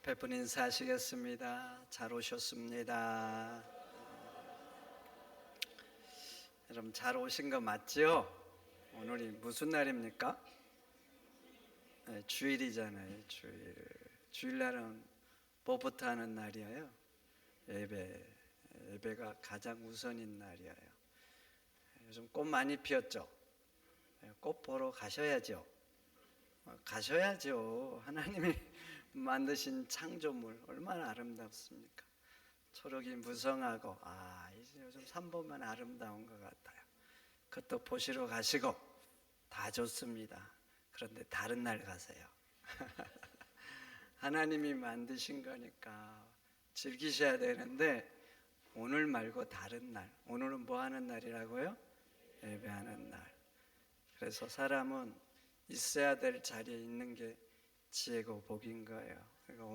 앞에 분 인사하시겠습니다. 잘 오셨습니다. 여러분 잘 오신 거 맞죠? 오늘이 무슨 날입니까? 네, 주일이잖아요. 주일날은 뭐부터 하는 날이에요? 예배가 가장 우선인 날이에요. 요즘 꽃 많이 피었죠? 꽃 보러 가셔야죠. 하나님이 만드신 창조물 얼마나 아름답습니까? 초록이 무성하고 이제 요즘 산 보면 아름다운 것 같아요. 그것도 보시러 가시고 다 좋습니다. 그런데 다른 날 가세요. 하나님이 만드신 거니까 즐기셔야 되는데 오늘 말고 다른 날. 오늘은 뭐 하는 날이라고요? 예배하는 날. 그래서 사람은 있어야 될 자리에 있는 게 지혜고 복인 거예요. 그러니까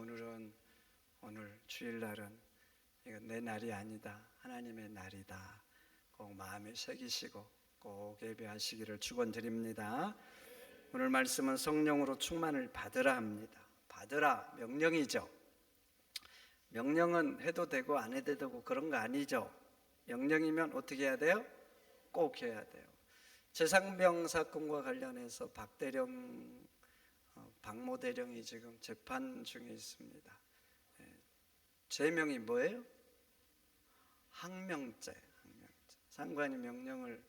오늘 주일날은 이건 내 날이 아니다. 하나님의 날이다. 꼭 마음에 새기시고 꼭 예배하시기를 축원드립니다. 오늘 말씀은 성령으로 충만을 받으라 합니다. 받으라 명령이죠. 명령은 해도 되고 안 해도 되고 그런 거 아니죠. 명령이면 어떻게 해야 돼요? 꼭 해야 돼요. 재상병 사건과 관련해서 박모 대령이 지금 재판 중에 있습니다. 죄명이 뭐예요? 항명죄. 상관이 명령을,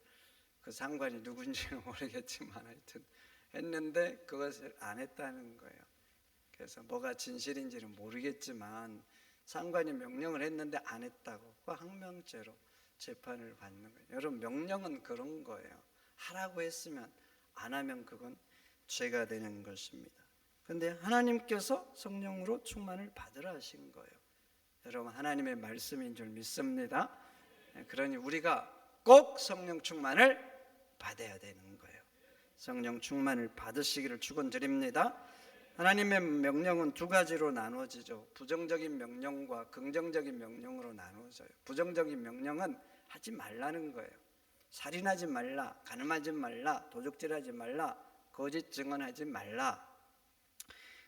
그 상관이 누군지는 모르겠지만 하여튼 했는데 그것을 안 했다는 거예요. 그래서 뭐가 진실인지는 모르겠지만 상관이 명령을 했는데 안 했다고 그 항명죄로 재판을 받는 거예요. 여러분, 명령은 그런 거예요. 하라고 했으면 안 하면 그건 죄가 되는 것입니다. 그런데 하나님께서 성령으로 충만을 받으라 하신 거예요. 여러분, 하나님의 말씀인 줄 믿습니다. 그러니 우리가 꼭 성령 충만을 받아야 되는 거예요. 성령 충만을 받으시기를 축원드립니다. 하나님의 명령은 두 가지로 나누어지죠. 부정적인 명령과 긍정적인 명령으로 나누어져요. 부정적인 명령은 하지 말라는 거예요. 살인하지 말라, 간음하지 말라, 도적질하지 말라, 거짓 증언하지 말라.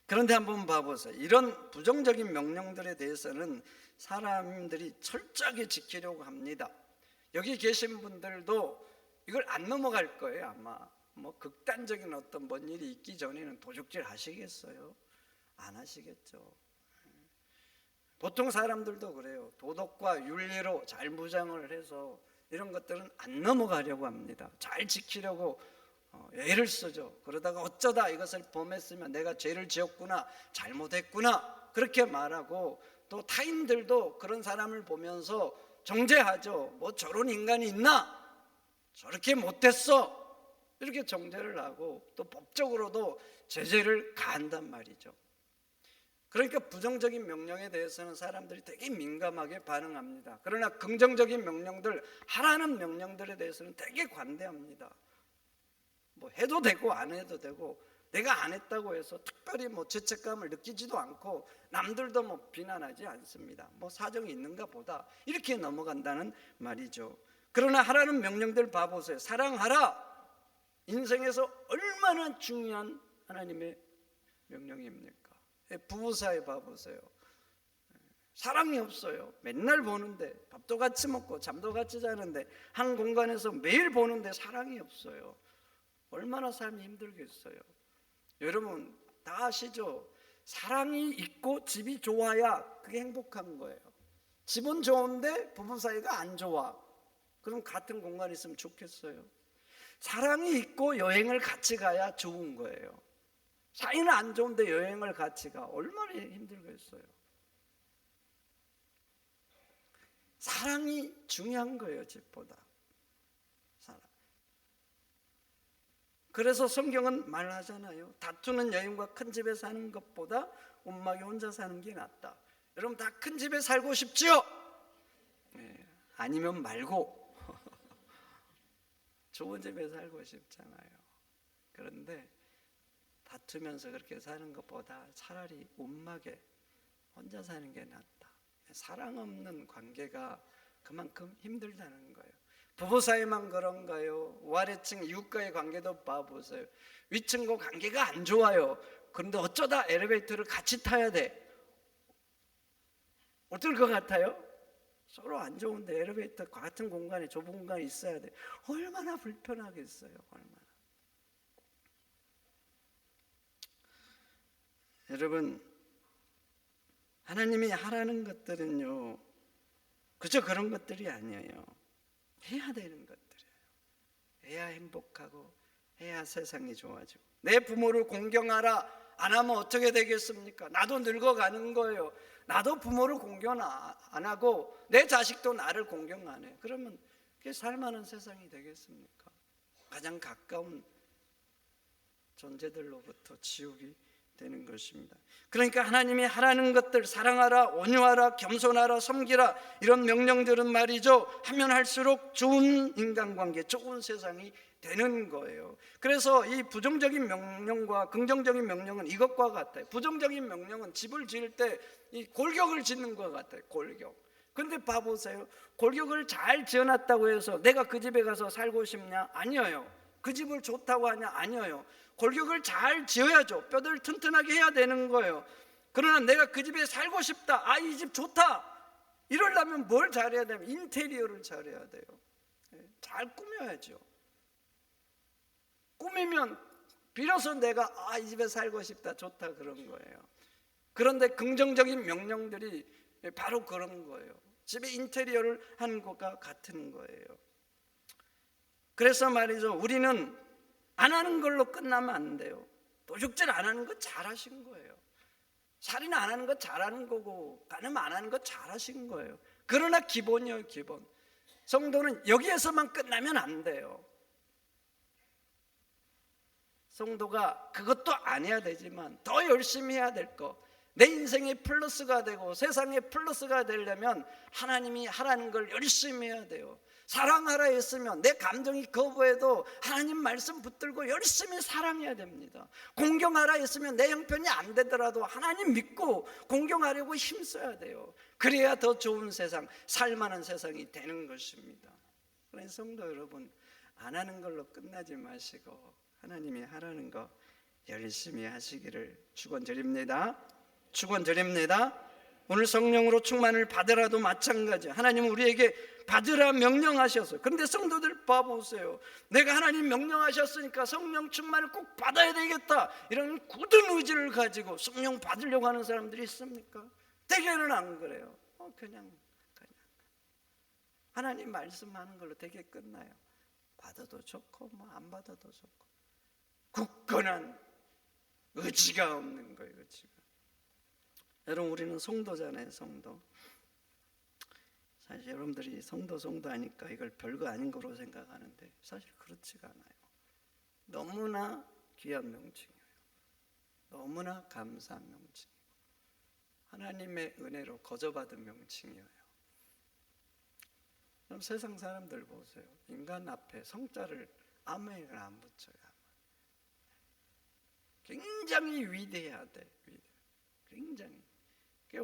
그런데 한번 봐보세요. 이런 부정적인 명령들에 대해서는 사람들이 철저하게 지키려고 합니다. 여기 계신 분들도 이걸 안 넘어갈 거예요. 아마 뭐 극단적인 어떤 뭔 일이 있기 전에는 도적질 하시겠어요? 안 하시겠죠. 보통 사람들도 그래요. 도덕과 윤리로 잘 무장을 해서 이런 것들은 안 넘어가려고 합니다. 잘 지키려고 애를 쓰죠. 그러다가 어쩌다 이것을 범했으면 내가 죄를 지었구나, 잘못했구나 그렇게 말하고, 또 타인들도 그런 사람을 보면서 정죄하죠. 뭐 저런 인간이 있나? 저렇게 못했어. 이렇게 정죄를 하고 또 법적으로도 제재를 가한단 말이죠. 그러니까 부정적인 명령에 대해서는 사람들이 되게 민감하게 반응합니다. 그러나 긍정적인 명령들, 하라는 명령들에 대해서는 되게 관대합니다. 뭐 해도 되고 안 해도 되고, 내가 안 했다고 해서 특별히 뭐 죄책감을 느끼지도 않고 남들도 뭐 비난하지 않습니다. 뭐 사정이 있는가 보다 이렇게 넘어간다는 말이죠. 그러나 하라는 명령들 봐보세요. 사랑하라. 인생에서 얼마나 중요한 하나님의 명령입니까? 부부 사이 봐보세요. 사랑이 없어요. 맨날 보는데, 밥도 같이 먹고 잠도 같이 자는데, 한 공간에서 매일 보는데 사랑이 없어요. 얼마나 삶이 힘들겠어요. 여러분 다 아시죠? 사랑이 있고 집이 좋아야 그게 행복한 거예요. 집은 좋은데 부부 사이가 안 좋아. 그럼 같은 공간에 있으면 좋겠어요? 사랑이 있고 여행을 같이 가야 좋은 거예요. 사이는 안 좋은데 여행을 같이 가. 얼마나 힘들겠어요. 사랑이 중요한 거예요, 집보다. 사랑. 그래서 성경은 말하잖아요. 다투는 여인과 큰 집에 사는 것보다 움막에 혼자 사는 게 낫다. 여러분 다 큰 집에 살고 싶지요? 네, 아니면 말고 좋은 집에 살고 싶잖아요. 그런데 다투면서 그렇게 사는 것보다 차라리 움막에 혼자 사는 게 낫다. 사랑 없는 관계가 그만큼 힘들다는 거예요. 부부 사이만 그런가요? 아래층 이웃과의 관계도 봐보세요. 위층과 관계가 안 좋아요. 그런데 어쩌다 엘리베이터를 같이 타야 돼. 어떨 것 같아요? 서로 안 좋은데 엘리베이터 같은 공간에 좁은 공간에 있어야 돼. 얼마나 불편하겠어요. 얼마나. 여러분, 하나님이 하라는 것들은요, 그저 그런 것들이 아니에요. 해야 되는 것들이에요. 해야 행복하고 해야 세상이 좋아지고. 내 부모를 공경하라 안 하면 어떻게 되겠습니까? 나도 늙어가는 거예요. 나도 부모를 공경 안 하고 내 자식도 나를 공경 안 해. 그러면 그게 살만한 세상이 되겠습니까? 가장 가까운 존재들로부터 지옥이 되는 것입니다. 그러니까 하나님이 하라는 것들, 사랑하라, 온유하라, 겸손하라, 섬기라, 이런 명령들은 말이죠, 하면 할수록 좋은 인간관계, 좋은 세상이 되는 거예요. 그래서 이 부정적인 명령과 긍정적인 명령은 이것과 같아요. 부정적인 명령은 집을 지을 때 이 골격을 짓는 것 같아요. 골격. 근데 봐보세요. 골격을 잘 지어놨다고 해서 내가 그 집에 가서 살고 싶냐? 아니에요. 그 집을 좋다고 하냐? 아니에요. 골격을 잘 지어야죠. 뼈를 튼튼하게 해야 되는 거예요. 그러나 내가 그 집에 살고 싶다, 아, 이 집 좋다, 이러려면 뭘 잘해야 되면 인테리어를 잘해야 돼요. 잘 꾸며야죠. 꾸미면 비로소 내가 이 집에 살고 싶다, 좋다, 그런 거예요. 그런데 긍정적인 명령들이 바로 그런 거예요. 집에 인테리어를 하는 것과 같은 거예요. 그래서 말이죠, 우리는 안 하는 걸로 끝나면 안 돼요. 도둑질 안 하는 거 잘하신 거예요. 살인 안 하는 거 잘하는 거고, 간음 안 하는 거 잘하신 거예요. 그러나 기본이요, 기본. 성도는 여기에서만 끝나면 안 돼요. 성도가 그것도 안 해야 되지만 더 열심히 해야 될 거, 내 인생의 플러스가 되고 세상의 플러스가 되려면 하나님이 하라는 걸 열심히 해야 돼요. 사랑하라 했으면 내 감정이 거부해도 하나님 말씀 붙들고 열심히 사랑해야 됩니다. 공경하라 했으면 내 형편이 안 되더라도 하나님 믿고 공경하려고 힘써야 돼요. 그래야 더 좋은 세상, 살만한 세상이 되는 것입니다. 그래서 성도 여러분, 안 하는 걸로 끝나지 마시고 하나님이 하라는 거 열심히 하시기를 축원드립니다. 축원드립니다. 오늘 성령으로 충만을 받으라도 마찬가지. 하나님은 우리에게 받으라 명령하셨어요. 그런데 성도들 봐보세요. 내가 하나님 명령하셨으니까 성령 충만을 꼭 받아야 되겠다, 이런 굳은 의지를 가지고 성령 받으려고 하는 사람들이 있습니까? 대개는 안 그래요. 그냥 하나님 말씀하는 걸로 되게 끝나요. 받아도 좋고 뭐 안 받아도 좋고. 굳건한 의지가 없는 거예요. 의지가. 여러분, 우리는 성도잖아요. 성도. 사실 여러분들이 성도 하니까 이걸 별거 아닌 거로 생각하는데 사실 그렇지가 않아요. 너무나 귀한 명칭이에요. 너무나 감사한 명칭이에요. 하나님의 은혜로 거저받은 명칭이에요. 그럼 세상 사람들 보세요. 인간 앞에 성자를 아멘을 안 붙여요. 굉장히 위대해야 돼. 굉장히.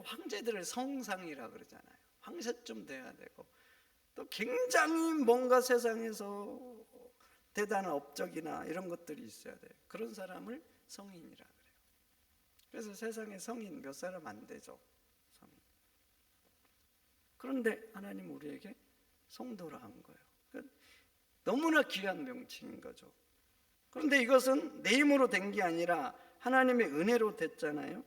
황제들을 성상이라 그러잖아요. 황제쯤 돼야 되고, 또 굉장히 뭔가 세상에서 대단한 업적이나 이런 것들이 있어야 돼요. 그런 사람을 성인이라 그래요. 그래서 세상에 성인 몇 사람 안 되죠. 성인. 그런데 하나님 우리에게 성도라 한 거예요. 너무나 귀한 명칭인 거죠. 그런데 이것은 내 힘으로 된 게 아니라 하나님의 은혜로 됐잖아요.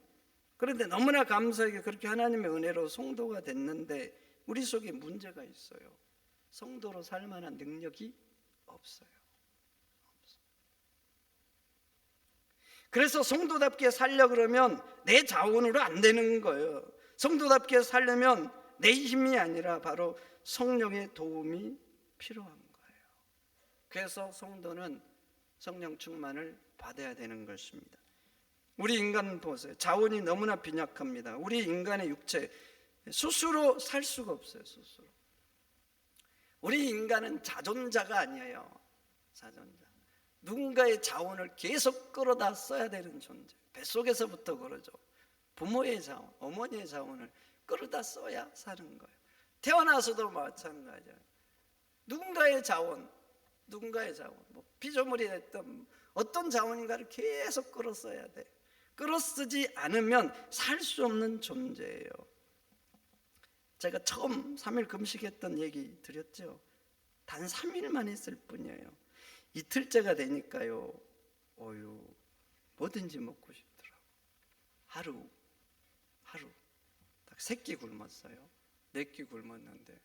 그런데 너무나 감사하게 그렇게 하나님의 은혜로 성도가 됐는데 우리 속에 문제가 있어요. 성도로 살 만한 능력이 없어요. 그래서 성도답게 살려 그러면 내 자원으로 안 되는 거예요. 성도답게 살려면 내 힘이 아니라 바로 성령의 도움이 필요한 거예요. 그래서 성도는 성령 충만을 받아야 되는 것입니다. 우리 인간 보세요. 자원이 너무나 빈약합니다. 우리 인간의 육체 스스로 살 수가 없어요. 스스로. 우리 인간은 자존자가 아니에요. 자존자. 누군가의 자원을 계속 끌어다 써야 되는 존재. 뱃속에서부터 그러죠. 부모의 자원, 어머니의 자원을 끌어다 써야 사는 거예요. 태어나서도 마찬가지예요. 누군가의 자원, 뭐 피조물이 됐던 어떤 자원인가를 계속 끌어 써야 돼. 끌어 쓰지 않으면 살 수 없는 존재예요. 제가 처음 3일 금식했던 얘기 드렸죠. 단 3일만 했을 뿐이에요. 이틀째가 되니까요, 어유 뭐든지 먹고 싶더라고. 하루 딱 3끼 굶었어요. 4끼 굶었는데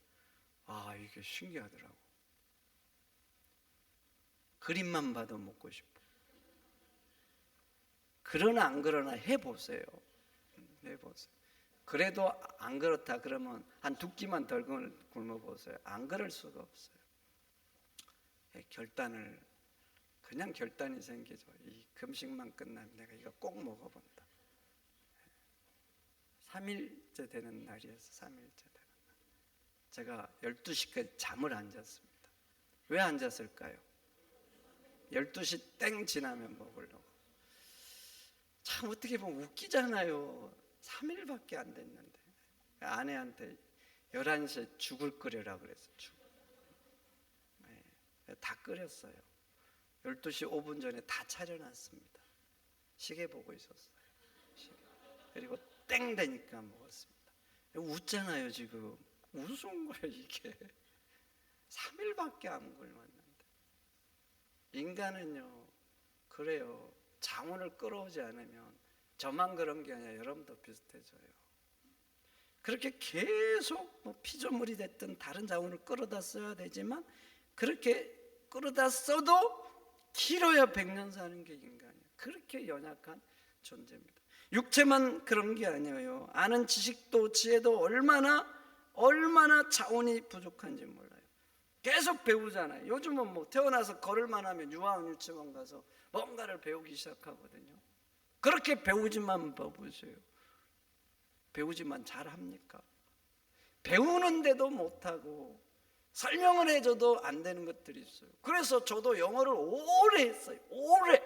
이게 신기하더라고. 그림만 봐도 먹고 싶어. 그러나 안 그러나 해보세요. 그래도 안 그렇다 그러면 한 2끼만 덜 굶어보세요. 안 그럴 수가 없어요. 그냥 결단이 생기죠. 이 금식만 끝나면 내가 이거 꼭 먹어본다. 3일째 되는 날이었어요. 3일째 되는 날. 제가 12시까지 잠을 안 잤습니다. 왜 안 잤을까요? 12시 땡 지나면 먹으려고. 참 어떻게 보면 웃기잖아요. 3일밖에 안 됐는데 아내한테 11시에 죽을 끓여라 그랬어요. 다 끓였어요. 12시 5분 전에 다 차려놨습니다. 시계 보고 있었어요. 그리고 땡 되니까 먹었습니다. 웃잖아요. 지금 무슨 거예요 이게. 3일밖에 안 굶었는데. 인간은요 그래요. 자원을 끌어오지 않으면 저만 그런 게 아니라 여러분도 비슷해져요. 그렇게 계속 피조물이 됐든 다른 자원을 끌어다 써야 되지만 그렇게 끌어다 써도 길어야 100년 사는 게 인간이에요. 그렇게 연약한 존재입니다. 육체만 그런 게 아니에요. 아는 지식도 지혜도 얼마나 자원이 부족한지 몰라요. 계속 배우잖아요. 요즘은 태어나서 걸을만 하면 유아원 유치원 가서 뭔가를 배우기 시작하거든요. 그렇게 배우지만 봐보세요. 배우지만 잘합니까? 배우는데도 못하고 설명을 해줘도 안 되는 것들이 있어요. 그래서 저도 영어를 오래 했어요. 오래.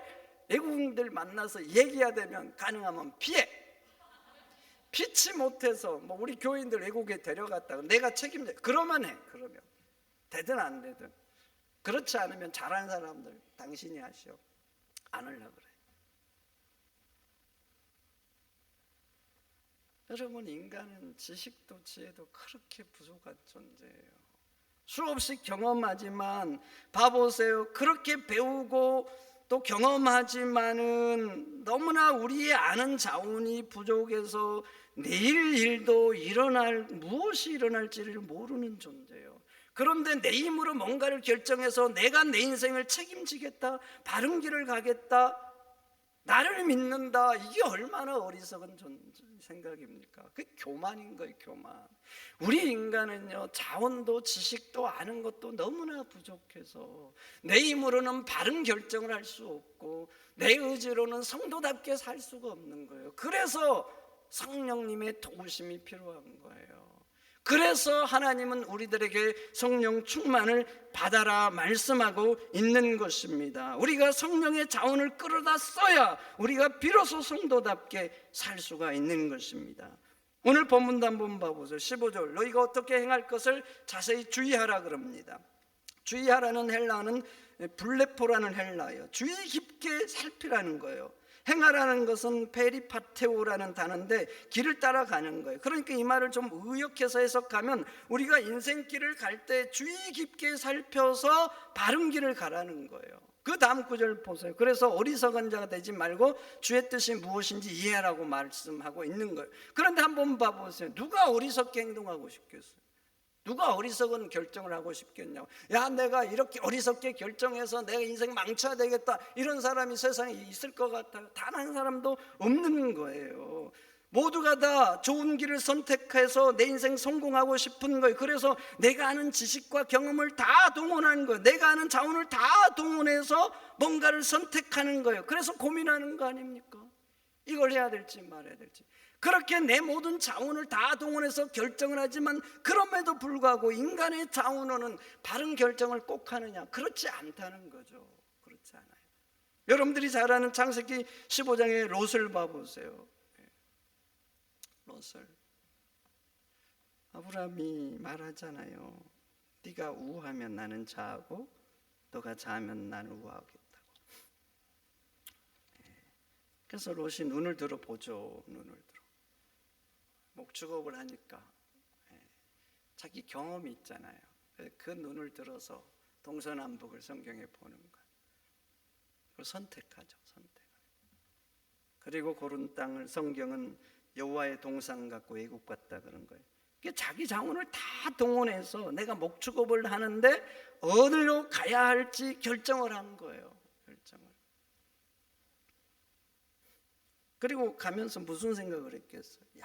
외국인들 만나서 얘기해야 되면 가능하면 피치 못해서 우리 교인들 외국에 데려갔다가 내가 책임져. 그러면 해. 그러면 되든 안 되든. 그렇지 않으면 잘하는 사람들 당신이 하시오. 안 하려고 그래. 여러분, 인간은 지식도 지혜도 그렇게 부족한 존재예요. 수없이 경험하지만 봐보세요. 그렇게 배우고 또 경험하지만은 너무나 우리의 아는 자원이 부족해서 내일 일도 무엇이 일어날지를 모르는 존재예요. 그런데 내 힘으로 뭔가를 결정해서 내가 내 인생을 책임지겠다, 바른 길을 가겠다, 나를 믿는다, 이게 얼마나 어리석은 생각입니까? 그게 교만인 거예요. 교만. 우리 인간은요, 자원도 지식도 아는 것도 너무나 부족해서 내 힘으로는 바른 결정을 할 수 없고 내 의지로는 성도답게 살 수가 없는 거예요. 그래서 성령님의 도우심이 필요한 거예요. 그래서 하나님은 우리들에게 성령 충만을 받아라 말씀하고 있는 것입니다. 우리가 성령의 자원을 끌어다 써야 우리가 비로소 성도답게 살 수가 있는 것입니다. 오늘 본문도 한번 봐보세요. 15절, 너희가 어떻게 행할 것을 자세히 주의하라 그럽니다. 주의하라는 헬라어는 블레포라는 헬라예요. 주의 깊게 살피라는 거예요. 행하라는 것은 페리파테오라는 단어인데 길을 따라가는 거예요. 그러니까 이 말을 좀 의역해서 해석하면 우리가 인생길을 갈 때 주의 깊게 살펴서 바른 길을 가라는 거예요. 그 다음 구절 보세요. 그래서 어리석은 자가 되지 말고 주의 뜻이 무엇인지 이해하라고 말씀하고 있는 거예요. 그런데 한번 봐보세요. 누가 어리석게 행동하고 싶겠어요? 누가 어리석은 결정을 하고 싶겠냐고. 야, 내가 이렇게 어리석게 결정해서 내가 인생 망쳐야 되겠다, 이런 사람이 세상에 있을 것 같아요? 단 한 사람도 없는 거예요. 모두가 다 좋은 길을 선택해서 내 인생 성공하고 싶은 거예요. 그래서 내가 아는 지식과 경험을 다 동원하는 거예요. 내가 아는 자원을 다 동원해서 뭔가를 선택하는 거예요. 그래서 고민하는 거 아닙니까? 이걸 해야 될지 말아야 될지. 그렇게 내 모든 자원을 다 동원해서 결정을 하지만 그럼에도 불구하고 인간의 자원으로는 바른 결정을 꼭 하느냐? 그렇지 않다는 거죠. 그렇지 않아요. 여러분들이 잘 아는 창세기 15장의 롯을 봐보세요. 롯을 아브라함이 말하잖아요. 네가 우하면 나는 자하고 너가 자하면 나는 우하겠다고. 그래서 롯이 눈을 들어보죠. 눈을 들어. 목축업을 하니까 자기 경험이 있잖아요. 그 눈을 들어서 동서남북을 성경에 보는 거예요. 그걸 선택하죠. 선택. 그리고 고른 땅을 성경은 여호와의 동산 같고 애국 같다 그런 거예요. 자기 자원을 다 동원해서 내가 목축업을 하는데 어디로 가야 할지 결정을 한 거예요. 결정을. 그리고 가면서 무슨 생각을 했겠어요? 야,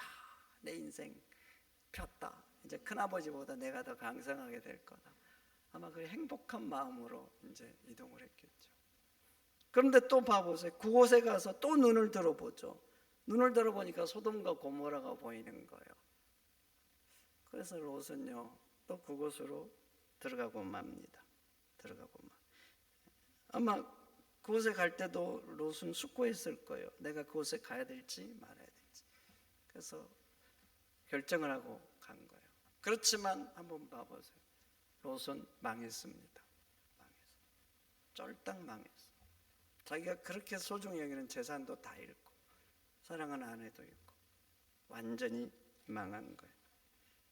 내 인생 폈다. 이제 큰아버지보다 내가 더 강성하게 될 거다. 아마 그 행복한 마음으로 이제 이동을 했겠죠. 그런데 또 봐보세요. 그곳에 가서 또 눈을 들어보죠. 눈을 들어보니까 소돔과 고모라가 보이는 거예요. 그래서 롯은요, 또 그곳으로 들어가고 맙니다. 아마 그곳에 갈 때도 롯은 숙고했을 거예요. 내가 그곳에 가야 될지 말아야 될지. 그래서 결정을 하고 간 거예요. 그렇지만 한번 봐보세요. 롯은 망했습니다. 쫄딱 망했어요. 자기가 그렇게 소중히 여기는 재산도 다 잃고 사랑하는 아내도 잃고 완전히 망한 거예요.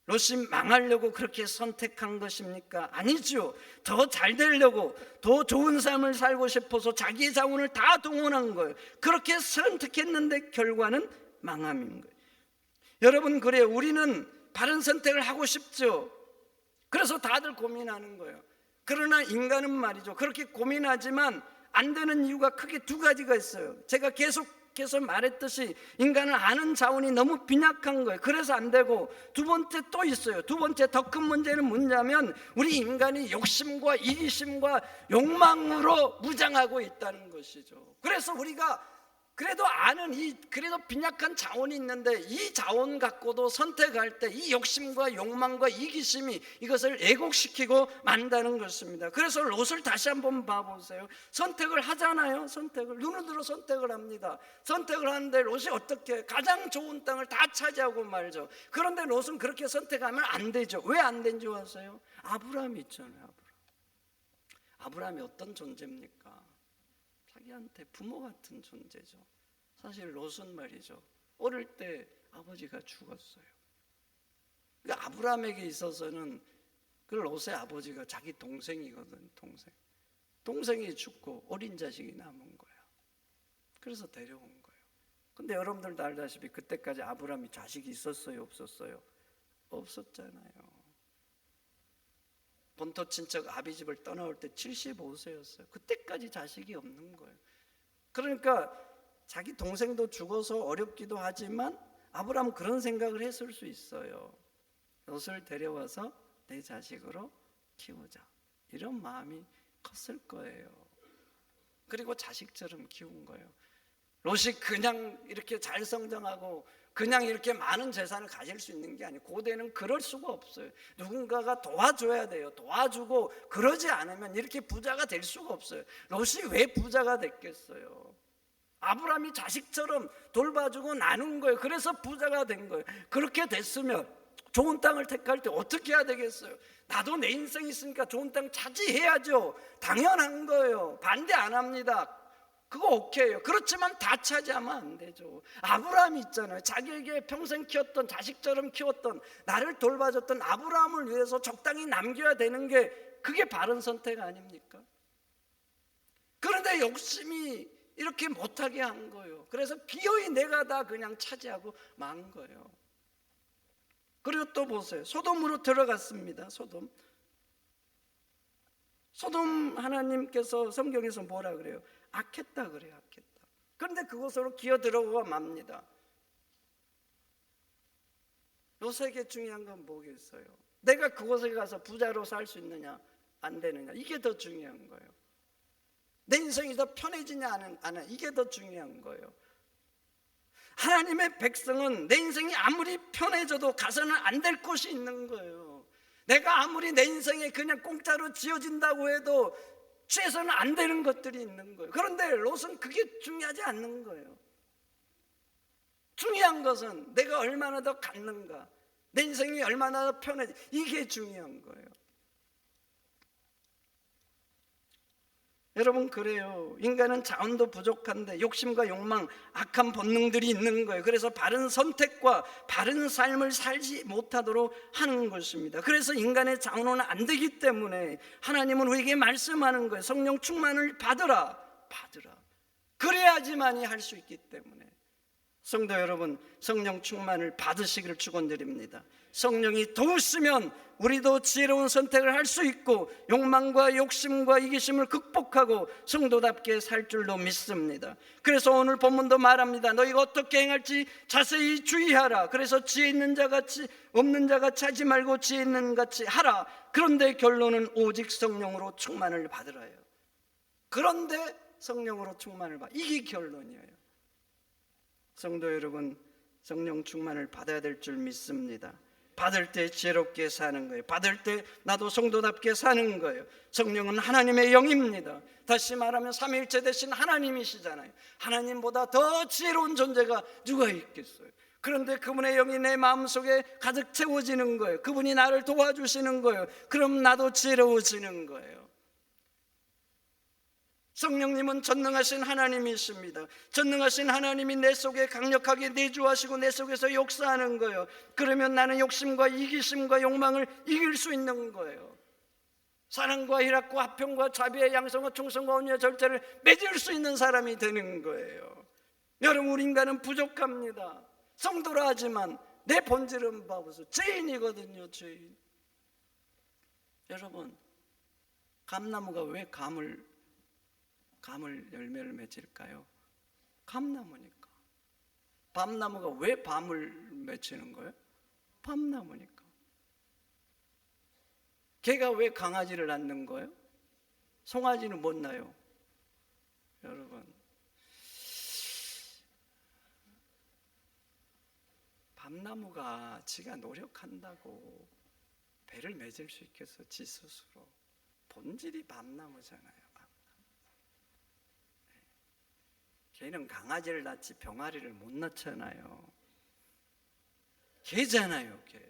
롯이 망하려고 그렇게 선택한 것입니까? 아니죠. 더 잘 되려고, 더 좋은 삶을 살고 싶어서 자기의 자원을 다 동원한 거예요. 그렇게 선택했는데 결과는 망함인 거예요. 여러분, 그래요. 우리는 바른 선택을 하고 싶죠. 그래서 다들 고민하는 거예요. 그러나 인간은 말이죠, 그렇게 고민하지만 안 되는 이유가 크게 두 가지가 있어요. 제가 계속해서 말했듯이 인간은 아는 자원이 너무 빈약한 거예요. 그래서 안 되고, 두 번째 또 있어요. 두 번째 더 큰 문제는 뭐냐면 우리 인간이 욕심과 이기심과 욕망으로 무장하고 있다는 것이죠. 그래서 우리가 그래도 그래도 빈약한 자원이 있는데 이 자원 갖고도 선택할 때 이 욕심과 욕망과 이기심이 이것을 왜곡시키고 만다는 것입니다. 그래서 롯을 다시 한번 봐보세요. 선택을 하잖아요. 눈을 들어 선택을 합니다. 선택을 하는데 롯이 어떻게 가장 좋은 땅을 다 차지하고 말죠. 그런데 롯은 그렇게 선택하면 안 되죠. 왜 안 된지 아세요? 아브라함이 있잖아요. 아브라함이 어떤 존재입니까? 자기한테 부모 같은 존재죠. 사실 롯은 말이죠, 어릴 때 아버지가 죽었어요. 그러니까 아브라함에게 있어서는 그 롯의 아버지가 자기 동생이거든. 동생이 죽고 어린 자식이 남은 거야. 그래서 데려온 거예요. 근데 여러분들도 알다시피 그때까지 아브라함이 자식이 있었어요, 없었어요? 없었잖아요. 본토 친척 아비집을 떠나올 때 75세였어요. 그때까지 자식이 없는 거예요. 그러니까 자기 동생도 죽어서 어렵기도 하지만 아브라함은 그런 생각을 했을 수 있어요. 롯을 데려와서 내 자식으로 키우자, 이런 마음이 컸을 거예요. 그리고 자식처럼 키운 거예요. 롯이 그냥 이렇게 잘 성장하고 그냥 이렇게 많은 재산을 가질 수 있는 게 아니고, 고대는 그럴 수가 없어요. 누군가가 도와줘야 돼요. 도와주고 그러지 않으면 이렇게 부자가 될 수가 없어요. 롯이 왜 부자가 됐겠어요? 아브라함이 자식처럼 돌봐주고 나눈 거예요. 그래서 부자가 된 거예요. 그렇게 됐으면 좋은 땅을 택할 때 어떻게 해야 되겠어요? 나도 내 인생이 있으니까 좋은 땅 차지해야죠. 당연한 거예요. 반대 안 합니다. 그거 오케이요. 그렇지만 다 차지하면 안 되죠. 아브라함이 있잖아요. 자기에게 평생 키웠던, 자식처럼 키웠던, 나를 돌봐줬던 아브라함을 위해서 적당히 남겨야 되는 게 그게 바른 선택 아닙니까? 그런데 욕심이 이렇게 못하게 한 거예요. 그래서 기어이 내가 다 그냥 차지하고 만 거예요. 그리고 또 보세요. 소돔으로 들어갔습니다. 소돔 하나님께서 성경에서 뭐라 그래요? 악했다 그래요. 악했다. 그런데 그곳으로 기어 들어가 맙니다. 롯에게 중요한 건 뭐겠어요? 내가 그곳에 가서 부자로 살 수 있느냐 안 되느냐, 이게 더 중요한 거예요. 내 인생이 더 편해지냐 안 하냐, 이게 더 중요한 거예요. 하나님의 백성은 내 인생이 아무리 편해져도 가서는 안 될 곳이 있는 거예요. 내가 아무리 내 인생에 그냥 공짜로 지어진다고 해도 취해서는 안 되는 것들이 있는 거예요. 그런데 롯은 그게 중요하지 않는 거예요. 중요한 것은 내가 얼마나 더 갖는가, 내 인생이 얼마나 더 편해지, 이게 중요한 거예요. 여러분, 그래요. 인간은 자원도 부족한데 욕심과 욕망, 악한 본능들이 있는 거예요. 그래서 바른 선택과 바른 삶을 살지 못하도록 하는 것입니다. 그래서 인간의 자원은 안 되기 때문에 하나님은 우리에게 말씀하는 거예요. 성령 충만을 받으라. 그래야지만이 할 수 있기 때문에. 성도 여러분, 성령 충만을 받으시기를 축원드립니다. 성령이 도우시면 우리도 지혜로운 선택을 할 수 있고 욕망과 욕심과 이기심을 극복하고 성도답게 살 줄로 믿습니다. 그래서 오늘 본문도 말합니다. 너희가 어떻게 행할지 자세히 주의하라. 그래서 지혜 있는 자 같이 없는 자 같이 하지 말고 지혜 있는 같이 하라. 그런데 결론은 오직 성령으로 충만을 받으라요. 그런데 성령으로 충만을 받, 이게 결론이에요. 성도 여러분, 성령 충만을 받아야 될 줄 믿습니다. 받을 때 지혜롭게 사는 거예요. 받을 때 나도 성도답게 사는 거예요. 성령은 하나님의 영입니다. 다시 말하면 삼위일체 되신 하나님이시잖아요. 하나님보다 더 지혜로운 존재가 누가 있겠어요? 그런데 그분의 영이 내 마음속에 가득 채워지는 거예요. 그분이 나를 도와주시는 거예요. 그럼 나도 지혜로워지는 거예요. 성령님은 전능하신 하나님이십니다. 전능하신 하나님이 내 속에 강력하게 내주하시고 내 속에서 역사하는 거예요. 그러면 나는 욕심과 이기심과 욕망을 이길 수 있는 거예요. 사랑과 희락과 화평과 자비와 양성과 충성과 온유와 절제를 맺을 수 있는 사람이 되는 거예요. 여러분, 우리 인간은 부족합니다. 성도라 하지만 내 본질은 봐보세요. 죄인이거든요. 죄인. 여러분, 감나무가 왜 감을 열매를 맺을까요? 감나무니까. 밤나무가 왜 밤을 맺히는 거예요? 밤나무니까. 개가 왜 강아지를 낳는 거예요? 송아지는 못 낳아요. 여러분, 밤나무가 지가 노력한다고 배를 맺을 수 있겠어? 지 스스로. 본질이 밤나무잖아요. 개는 강아지를 낳지 병아리를 못 낳잖아요. 개잖아요, 개.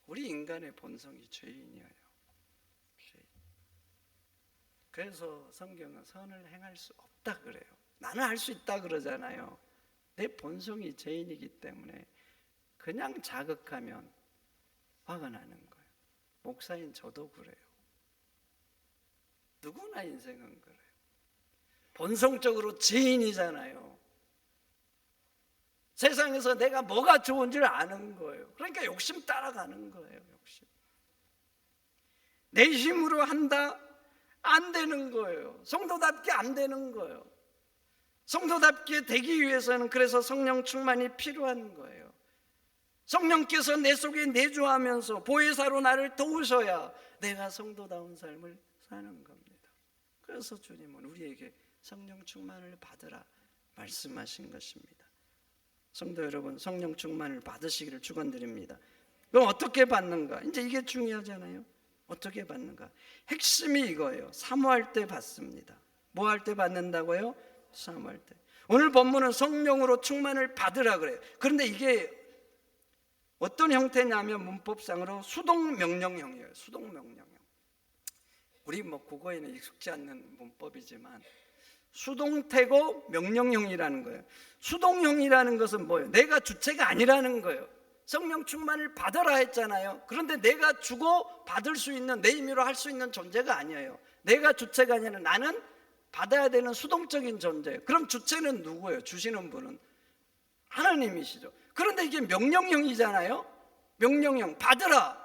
우리 인간의 본성이 죄인이에요. 죄인. 그래서 성경은 선을 행할 수 없다 그래요. 나는 할 수 있다 그러잖아요. 내 본성이 죄인이기 때문에 그냥 자극하면 화가 나는 거예요. 목사인 저도 그래요. 누구나 인생은 그래요. 본성적으로 죄인이잖아요. 세상에서 내가 뭐가 좋은지를 아는 거예요. 그러니까 욕심 따라가는 거예요. 욕심. 내 힘으로 한다? 안 되는 거예요. 성도답게 안 되는 거예요. 성도답게 되기 위해서는 그래서 성령 충만이 필요한 거예요. 성령께서 내 속에 내주하면서 보혜사로 나를 도우셔야 내가 성도다운 삶을 사는 겁니다. 그래서 주님은 우리에게 성령 충만을 받으라 말씀하신 것입니다. 성도 여러분, 성령 충만을 받으시기를 축원드립니다. 그럼 어떻게 받는가? 이제 이게 중요하잖아요. 어떻게 받는가? 핵심이 이거예요. 사모할 때 받습니다. 뭐 할 때 받는다고요? 사모할 때. 오늘 본문은 성령으로 충만을 받으라 그래요. 그런데 이게 어떤 형태냐면 문법상으로 수동명령형이에요. 수동명령형. 우리 국어에는 익숙지 않는 문법이지만 수동태고 명령형이라는 거예요. 수동형이라는 것은 뭐예요? 내가 주체가 아니라는 거예요. 성령 충만을 받아라 했잖아요. 그런데 내가 주고 받을 수 있는, 내 임의로 할 수 있는 존재가 아니에요. 내가 주체가 아니라 나는 받아야 되는 수동적인 존재예요. 그럼 주체는 누구예요? 주시는 분은 하나님이시죠. 그런데 이게 명령형이잖아요. 명령형, 받으라.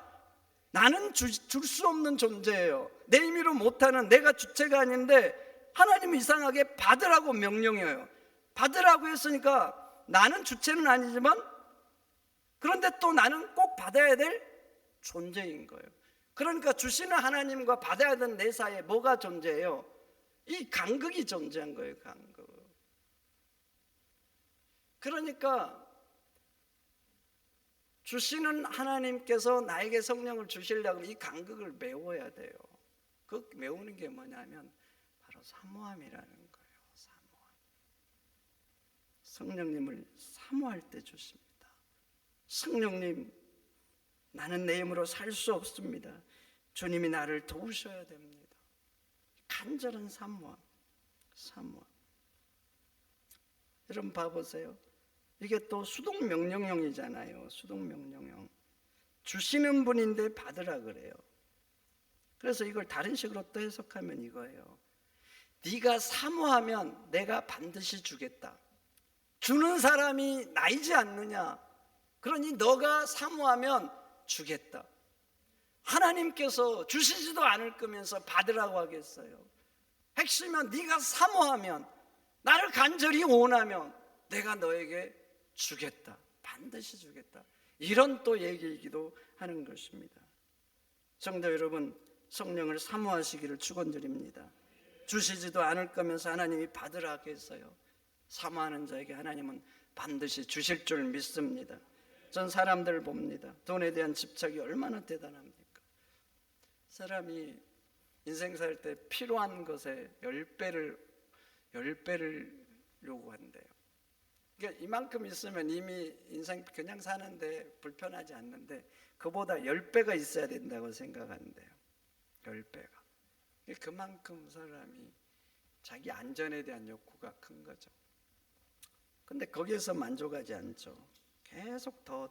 나는 줄 수 없는 존재예요. 내 임의로 못하는, 내가 주체가 아닌데 하나님은 이상하게 받으라고 명령해요. 받으라고 했으니까 나는 주체는 아니지만 그런데 또 나는 꼭 받아야 될 존재인 거예요. 그러니까 주시는 하나님과 받아야 되는 내 사이에 뭐가 존재해요? 이 간극이 존재한 거예요. 간극. 그러니까 주시는 하나님께서 나에게 성령을 주시려면 이 간극을 메워야 돼요. 그 메우는 게 뭐냐면 바로 사모함이라는 거예요. 사모함. 성령님을 사모할 때 주십니다. 성령님, 나는 내 힘으로 살 수 없습니다. 주님이 나를 도우셔야 됩니다. 간절한 사모함. 여러분 봐보세요. 이게 또 수동명령형이잖아요. 수동명령형. 주시는 분인데 받으라 그래요. 그래서 이걸 다른 식으로 또 해석하면 이거예요. 네가 사모하면 내가 반드시 주겠다. 주는 사람이 나이지 않느냐. 그러니 너가 사모하면 주겠다. 하나님께서 주시지도 않을 거면서 받으라고 하겠어요. 핵심은 네가 사모하면, 나를 간절히 원하면 내가 너에게 주겠다. 반드시 주겠다. 이런 또 얘기이기도 하는 것입니다. 성도 여러분, 성령을 사모하시기를 축원드립니다. 주시지도 않을 거면서 하나님이 받으라 하겠어요. 사모하는 자에게 하나님은 반드시 주실 줄 믿습니다. 전 사람들 봅니다. 돈에 대한 집착이 얼마나 대단합니까? 사람이 인생 살 때 필요한 것에 10배를 요구한대요. 그러니까 이만큼 있으면 이미 인생 그냥 사는데 불편하지 않는데 그보다 10배가 있어야 된다고 생각하는데요. 10배가. 그만큼 사람이 자기 안전에 대한 욕구가 큰 거죠. 근데 거기에서 만족하지 않죠. 계속 더.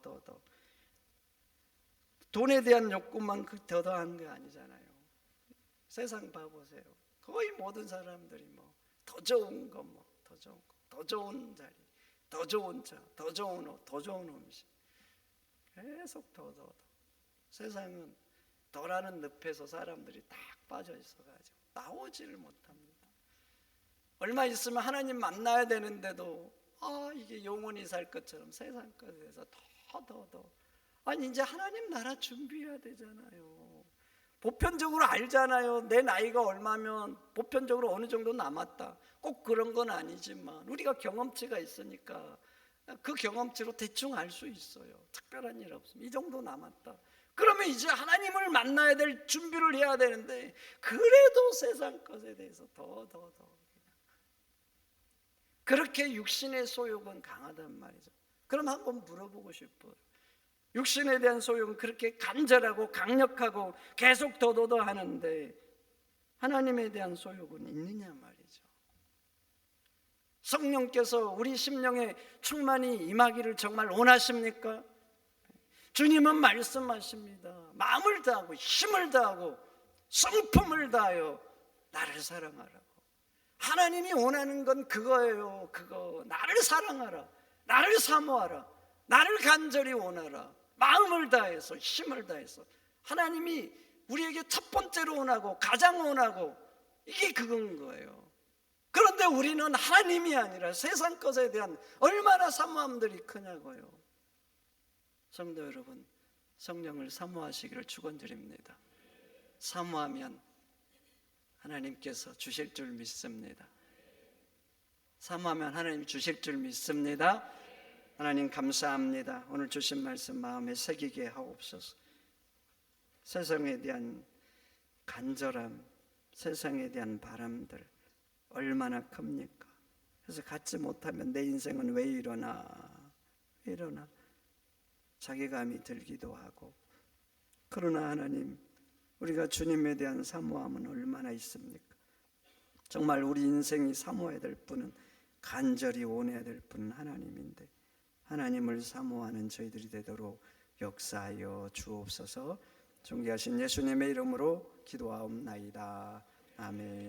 돈에 대한 욕구만 더한 게 아니잖아요. 세상 봐보세요. 거의 모든 사람들이 더 좋은 거, 더 좋은 자리, 더 좋은 차, 더 좋은 옷, 더 좋은 음식. 계속 더. 세상은 더라는 늪에서 사람들이 딱 빠져 있어가지고 나오지를 못합니다. 얼마 있으면 하나님 만나야 되는데도 이게 영원히 살 것처럼 세상 것에서 더. 아니 이제 하나님 나라 준비해야 되잖아요. 보편적으로 알잖아요. 내 나이가 얼마면 보편적으로 어느 정도 남았다. 꼭 그런 건 아니지만 우리가 경험치가 있으니까 그 경험치로 대충 알 수 있어요. 특별한 일 없습니다. 이 정도 남았다. 그러면 이제 하나님을 만나야 될 준비를 해야 되는데 그래도 세상 것에 대해서 더. 그렇게 육신의 소욕은 강하단 말이죠. 그럼 한번 물어보고 싶어요. 육신에 대한 소욕은 그렇게 간절하고 강력하고 계속 더 하는데 하나님에 대한 소욕은 있느냐 말이죠. 성령께서 우리 심령에 충만히 임하기를 정말 원하십니까? 주님은 말씀하십니다. 마음을 다하고 힘을 다하고 성품을 다하여 나를 사랑하라고. 하나님이 원하는 건 그거예요. 그거. 나를 사랑하라. 나를 사모하라. 나를 간절히 원하라. 마음을 다해서 힘을 다해서. 하나님이 우리에게 첫 번째로 원하고 가장 원하고 이게 그건 거예요. 그런데 우리는 하나님이 아니라 세상 것에 대한 얼마나 사모함들이 크냐고요. 성도 여러분, 성령을 사모하시기를 축원드립니다. 사모하면 하나님께서 주실 줄 믿습니다. 사모하면 하나님 주실 줄 믿습니다. 하나님 감사합니다. 오늘 주신 말씀 마음에 새기게 하옵소서. 세상에 대한 간절함, 세상에 대한 바람들 얼마나 큽니까? 그래서 갖지 못하면 내 인생은 왜 이러나 자괴감이 들기도 하고. 그러나 하나님, 우리가 주님에 대한 사모함은 얼마나 있습니까? 정말 우리 인생이 사모해야 될 분은, 간절히 원해야 될 분은 하나님인데 하나님을 사모하는 저희들이 되도록 역사하여 주옵소서. 존귀하신 예수님의 이름으로 기도하옵나이다. 아멘.